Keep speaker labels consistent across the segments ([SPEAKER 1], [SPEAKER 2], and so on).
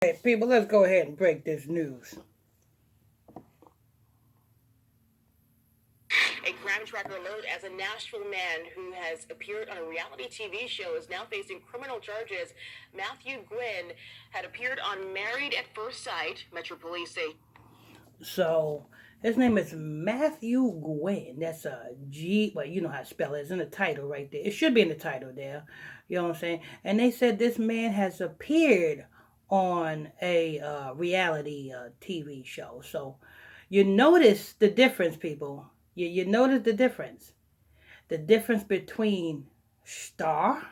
[SPEAKER 1] Hey, people, let's go ahead and break this news.
[SPEAKER 2] A crime tracker alert as a Nashville man who has appeared on a reality TV show is now facing criminal charges. Matthew Gwynn had appeared on Married at First Sight. Metro Police say.
[SPEAKER 1] So, his name is Matthew Gwynn. That's a G. Well, you know how to spell it. It's in the title right there. It should be in the title there. You know what I'm saying? And they said this man has appeared on a reality TV show. So, you notice the difference, people. You notice the difference. The difference between star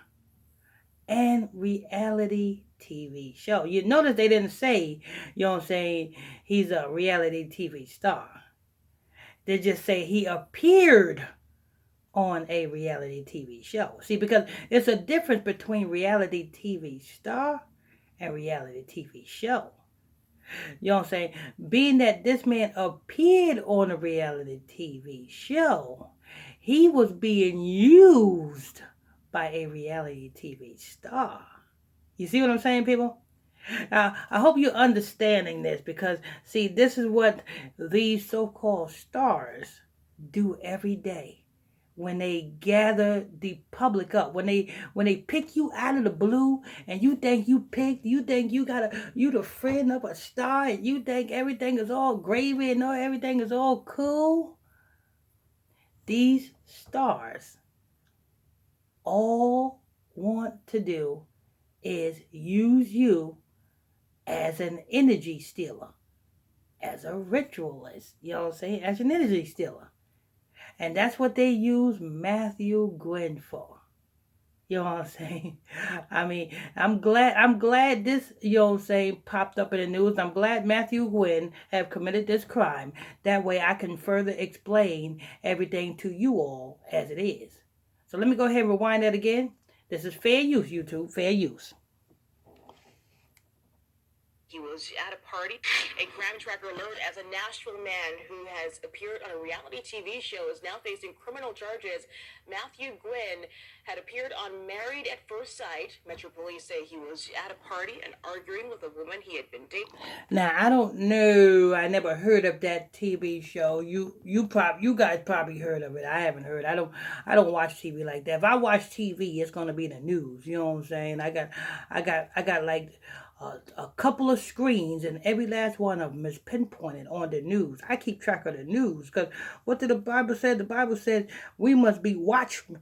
[SPEAKER 1] and reality TV show. You notice they didn't say, you know what I'm saying, he's a reality TV star. They just say he appeared on a reality TV show. See, because it's a difference between reality TV star and reality TV show. You know what I'm saying? Being that this man appeared on a reality TV show, he was being used by a reality TV star. You see what I'm saying, people? I hope you're understanding this because, see, this is what these so called stars do every day when they gather the public up, when they pick you out of the blue and you think you the friend of a star and you think everything is all gravy and everything is all cool. These stars all want to do is use you as an energy stealer, as a ritualist, you know what I'm saying, as an energy stealer. And that's what they use Matthew Gwynn for. You know what I'm saying? I mean, I'm glad this, you know what I'm saying, popped up in the news. I'm glad Matthew Gwynn have committed this crime. That way I can further explain everything to you all as it is. So let me go ahead and rewind that again. This is fair use, YouTube, fair use.
[SPEAKER 2] He was at a party. A crime tracker alert as a Nashville man who has appeared on a reality TV show is now facing criminal charges. Matthew Gwynn had appeared on Married at First Sight. Metro Police say he was at a party and arguing with a woman he had been dating.
[SPEAKER 1] Now I don't know. I never heard of that TV show. You guys probably heard of it. I haven't heard. I don't watch TV like that. If I watch TV, it's gonna be the news. You know what I'm saying? I got like a couple of screens, and every last one of them is pinpointed on the news. I keep track of the news because what did the Bible say? The Bible said we must be watchmen,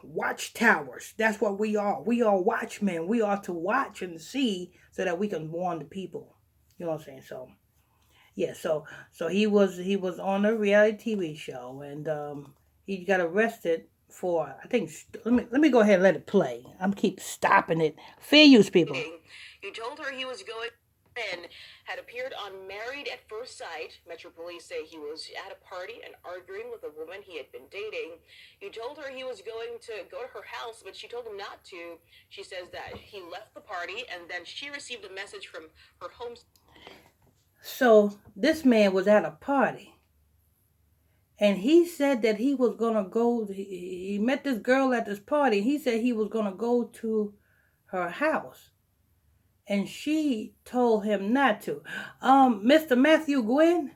[SPEAKER 1] watchtowers. That's what we are. We are watchmen. We are to watch and see so that we can warn the people. You know what I'm saying? So yeah, so he was on a reality TV show, and he got arrested for, I think, let me go ahead and let it play. I'm keep stopping it. Fair use, people.
[SPEAKER 2] He told her he was going in, had appeared on Married at First Sight. Metro Police say he was at a party and arguing with a woman he had been dating. He told her he was going to go to her house, but she told him not to. She says that he left the party and then she received a message from her home.
[SPEAKER 1] So this man was at a party, and he said that he was gonna go. He met this girl at this party. He said he was gonna go to her house, and she told him not to. Mr. Matthew Gwynn,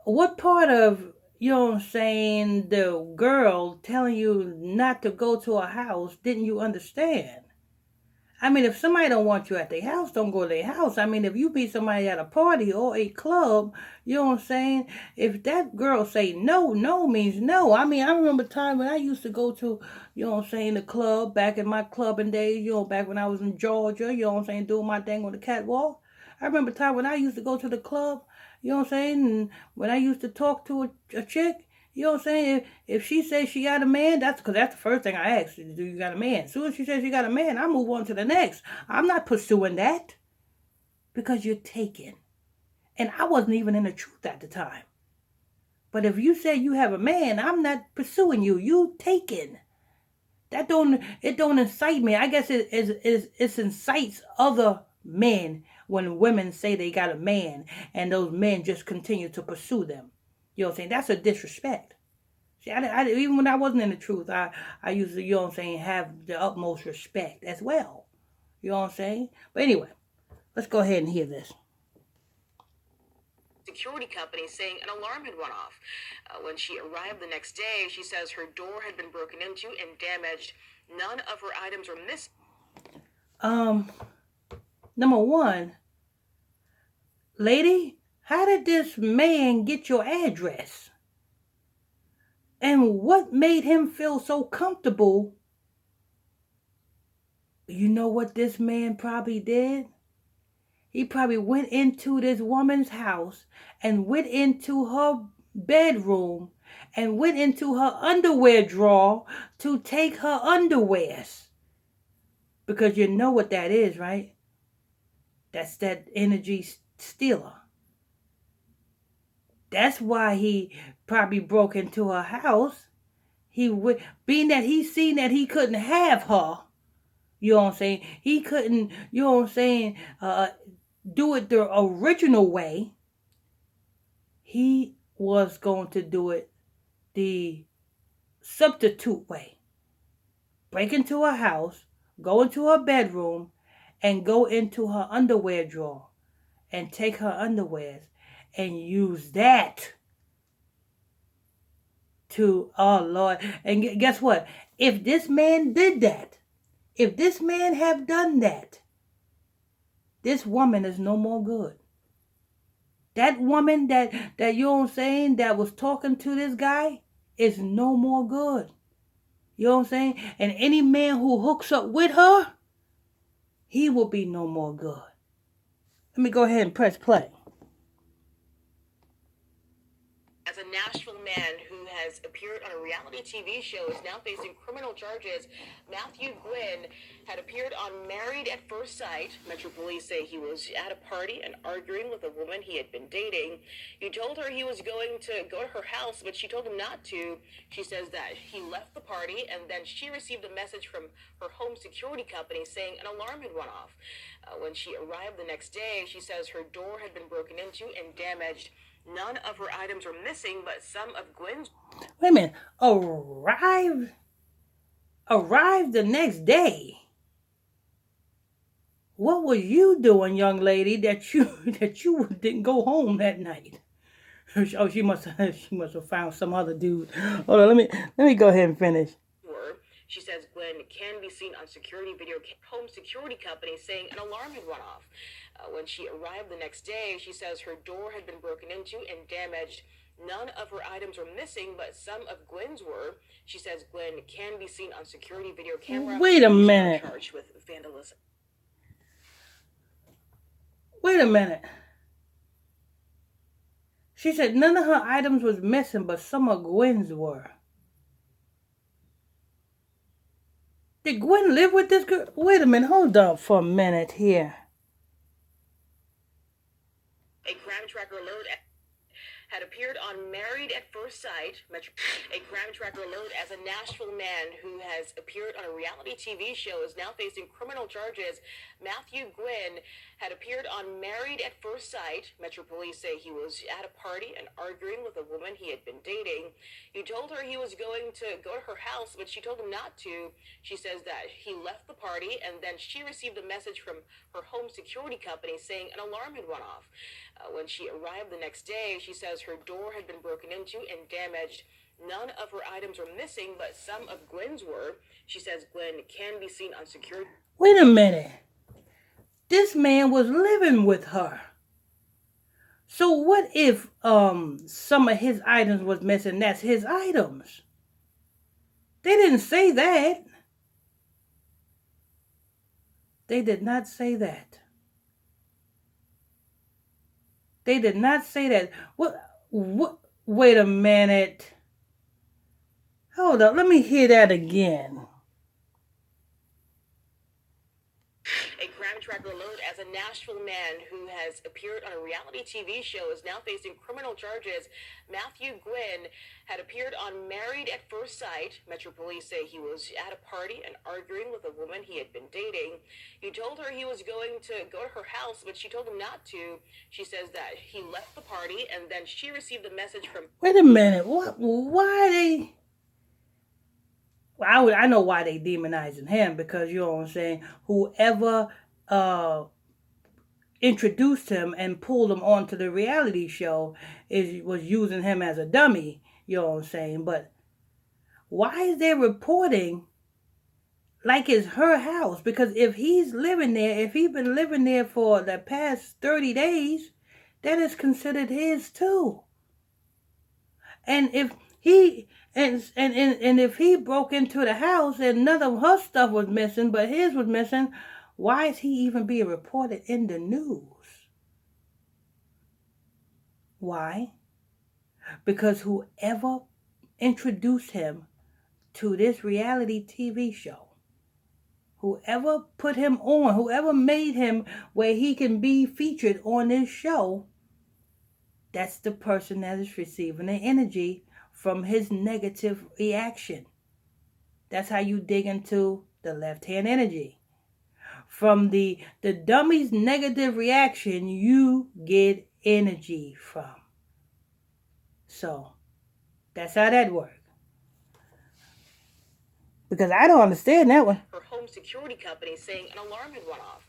[SPEAKER 1] what part of, you know what I'm saying, the girl telling you not to go to a house didn't you understand? I mean, if somebody don't want you at their house, don't go to their house. I mean, if you meet somebody at a party or a club, you know what I'm saying? If that girl say no, no means no. I mean, I remember time when I used to go to, you know what I'm saying, the club back in my clubbing days, you know, back when I was in Georgia, you know what I'm saying, doing my thing on the catwalk. I remember time when I used to go to the club, you know what I'm saying, and when I used to talk to a chick, you know what I'm saying? If she says she got a man, that's because that's the first thing I ask. Do you got a man? As soon as she says she got a man, I move on to the next. I'm not pursuing that because you're taken. And I wasn't even in the truth at the time. But if you say you have a man, I'm not pursuing you. You taken. It don't incite me. I guess it incites other men when women say they got a man and those men just continue to pursue them. You know what I'm saying? That's a disrespect. See, even when I wasn't in the truth, I used to, you know what I'm saying, have the utmost respect as well. You know what I'm saying? But anyway, let's go ahead and hear this.
[SPEAKER 2] Security company saying an alarm had went off. When she arrived the next day, she says her door had been broken into and damaged. None of her items were missing.
[SPEAKER 1] Number one, lady, how did this man get your address? And what made him feel so comfortable? You know what this man probably did? He probably went into this woman's house and went into her bedroom and went into her underwear drawer to take her underwears. Because you know what that is, right? That's that energy stealer. That's why he probably broke into her house. Being that he seen that he couldn't have her. You know what I'm saying? He couldn't, you know what I'm saying, do it the original way. He was going to do it the substitute way. Break into her house, go into her bedroom, and go into her underwear drawer and take her underwears and use that to, oh Lord. And guess what? If this man did that, if this man have done that, this woman is no more good. That woman that you know what I'm saying, that was talking to this guy is no more good. You know what I'm saying? And any man who hooks up with her, he will be no more good. Let me go ahead and press play.
[SPEAKER 2] As a Nashville man who has appeared on a reality TV show is now facing criminal charges, Matthew Gwynn had appeared on Married at First Sight. Metro Police say he was at a party and arguing with a woman he had been dating. He told her he was going to go to her house, but she told him not to. She says that he left the party, and then she received a message from her home security company saying an alarm had went off. When she arrived the next day, she says her door had been broken into and damaged. None of her items were missing, but some of Gwen's...
[SPEAKER 1] Wait a minute. Arrived the next day. What was you doing, young lady, that you didn't go home that night? Oh, she must have found some other dude. Hold on, let me go ahead and finish.
[SPEAKER 2] She says Gwen can be seen on security video. Home security company saying an alarm had went off. When she arrived the next day, she says her door had been broken into and damaged. None of her items were missing, but some of Gwen's were. She says Gwen can be seen on security video camera.
[SPEAKER 1] Wait a minute.
[SPEAKER 2] Charged with vandalism.
[SPEAKER 1] Wait a minute. She said none of her items was missing, but some of Gwen's were. Did Gwen live with this girl? Wait a minute. Hold up for a minute here.
[SPEAKER 2] A crime tracker alert had appeared on Married at First Sight. A crime tracker alert as a Nashville man who has appeared on a reality TV show is now facing criminal charges. Matthew Gwynn had appeared on Married at First Sight. Metro Police say he was at a party and arguing with a woman he had been dating. He told her he was going to go to her house, but she told him not to. She says that he left the party, and then she received a message from her home security company saying an alarm had went off. When she arrived the next day, she says her door had been broken into and damaged. None of her items were missing, but some of Gwen's were. She says Gwen can be seen on security.
[SPEAKER 1] Wait a minute. This man was living with her. So what if some of his items was missing? That's his items. They didn't say that. They did not say that. They did not say that. What? Wait a minute. Hold up. Let me hear that again.
[SPEAKER 2] A crime tracker alert as a Nashville man who has appeared on a reality TV show is now facing criminal charges. Matthew Gwynn had appeared on Married at First Sight. Metro Police say he was at a party and arguing with a woman he had been dating. He told her he was going to go to her house, but she told him not to. She says that he left the party, and then she received a message from...
[SPEAKER 1] Wait a minute. What? Why they... I know why they demonizing him, because you know what I'm saying, whoever introduced him and pulled him onto the reality show was using him as a dummy, you know what I'm saying? But why is they reporting like it's her house? Because if he's living there, if he's been living there for the past 30 days, that is considered his too. And if he and if he broke into the house and none of her stuff was missing, but his was missing, why is he even being reported in the news? Why? Because whoever introduced him to this reality TV show, whoever put him on, whoever made him where he can be featured on this show, that's the person that is receiving the energy from his negative reaction. That's how you dig into the left-hand energy. From the dummy's negative reaction, you get energy from. So, that's how that works. Because I don't understand that one.
[SPEAKER 2] Her home security company saying an alarm had went off.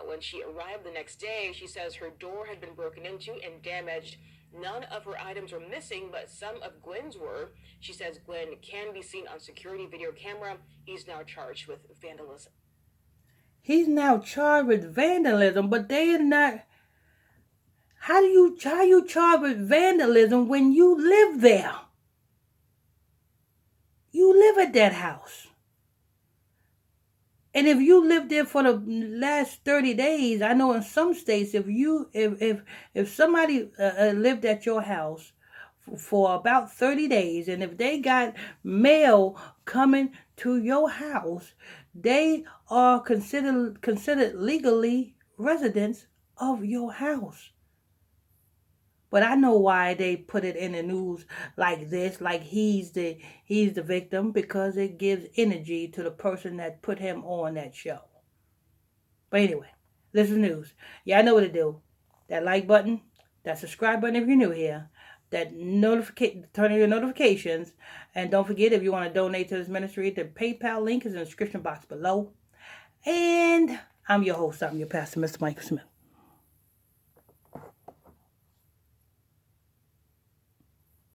[SPEAKER 2] When she arrived the next day, she says her door had been broken into and damaged. None of her items were missing, but some of Glenn's were. She says Glenn can be seen on security video camera. He's now charged with vandalism.
[SPEAKER 1] He's now charged with vandalism, but they're not. How you charge with vandalism when you live there? You live at that house. And if you live there for the last 30 days, I know in some states, if somebody lived at your house for about 30 days, and if they got mail coming to your house, they are considered legally residents of your house. But I know why they put it in the news like this, like he's the victim, because it gives energy to the person that put him on that show. But anyway, this is news. Y'all know what to do. That like button, that subscribe button if you're new here, that turn on your notifications, and don't forget, if you want to donate to this ministry, the PayPal link is in the description box below. And I'm your host. I'm your pastor, Mr. Michael Smith.